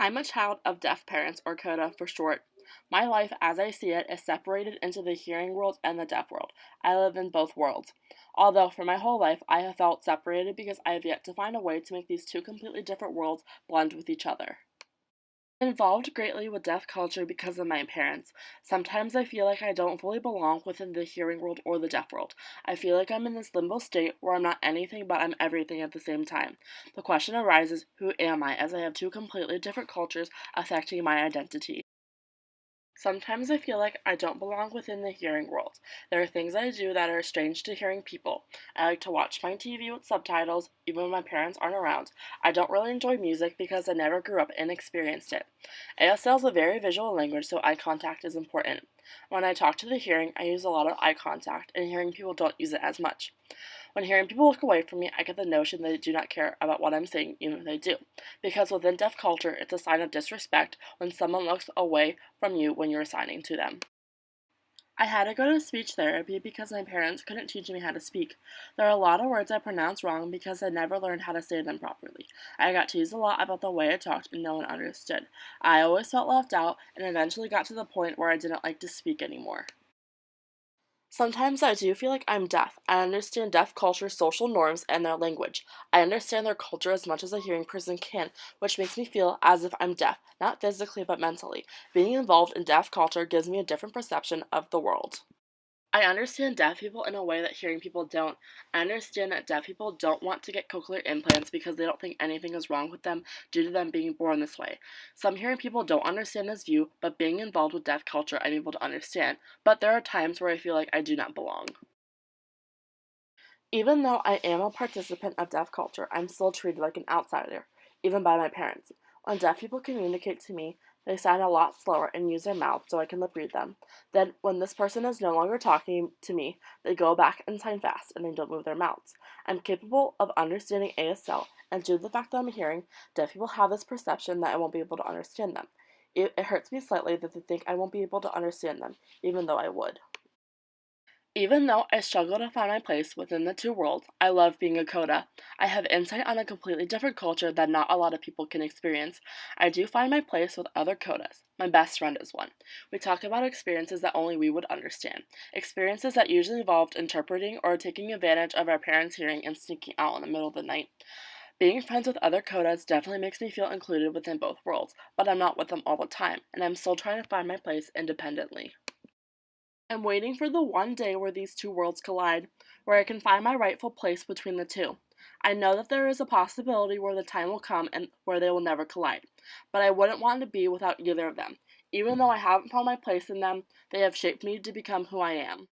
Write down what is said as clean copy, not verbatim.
I'm a child of deaf parents, or CODA for short. My life, as I see it, is separated into the hearing world and the deaf world. I live in both worlds. Although, for my whole life, I have felt separated because I have yet to find a way to make these two completely different worlds blend with each other. Involved greatly with deaf culture because of my parents. Sometimes I feel like I don't fully belong within the hearing world or the deaf world. I feel like I'm in this limbo state where I'm not anything but I'm everything at the same time. The question arises, who am I, as I have two completely different cultures affecting my identity? Sometimes I feel like I don't belong within the hearing world. There are things I do that are strange to hearing people. I like to watch my TV with subtitles, even when my parents aren't around. I don't really enjoy music because I never grew up and experienced it. ASL is a very visual language, so eye contact is important. When I talk to the hearing, I use a lot of eye contact, and hearing people don't use it as much. When hearing people look away from me, I get the notion that they do not care about what I'm saying, even if they do. Because within deaf culture, it's a sign of disrespect when someone looks away from you when you're signing to them. I had to go to speech therapy because my parents couldn't teach me how to speak. There are a lot of words I pronounced wrong because I never learned how to say them properly. I got teased a lot about the way I talked and no one understood. I always felt left out and eventually got to the point where I didn't like to speak anymore. Sometimes I do feel like I'm deaf. I understand deaf culture's social norms and their language. I understand their culture as much as a hearing person can, which makes me feel as if I'm deaf, not physically but mentally. Being involved in deaf culture gives me a different perception of the world. I understand deaf people in a way that hearing people don't. I understand that deaf people don't want to get cochlear implants because they don't think anything is wrong with them due to them being born this way. Some hearing people don't understand this view, but being involved with deaf culture, I'm able to understand. But there are times where I feel like I do not belong. Even though I am a participant of deaf culture, I'm still treated like an outsider, even by my parents. When deaf people communicate to me, they sound a lot slower and use their mouths so I can lip read them. Then, when this person is no longer talking to me, they go back and sign fast and they don't move their mouths. I'm capable of understanding ASL, and due to the fact that I'm hearing, deaf people have this perception that I won't be able to understand them. It hurts me slightly that they think I won't be able to understand them, even though I would. Even though I struggle to find my place within the two worlds, I love being a coda. I have insight on a completely different culture that not a lot of people can experience. I do find my place with other codas. My best friend is one. We talk about experiences that only we would understand. Experiences that usually involved interpreting or taking advantage of our parents' hearing and sneaking out in the middle of the night. Being friends with other codas definitely makes me feel included within both worlds, but I'm not with them all the time, and I'm still trying to find my place independently. I'm waiting for the one day where these two worlds collide, where I can find my rightful place between the two. I know that there is a possibility where the time will come and where they will never collide, but I wouldn't want to be without either of them. Even though I haven't found my place in them, they have shaped me to become who I am.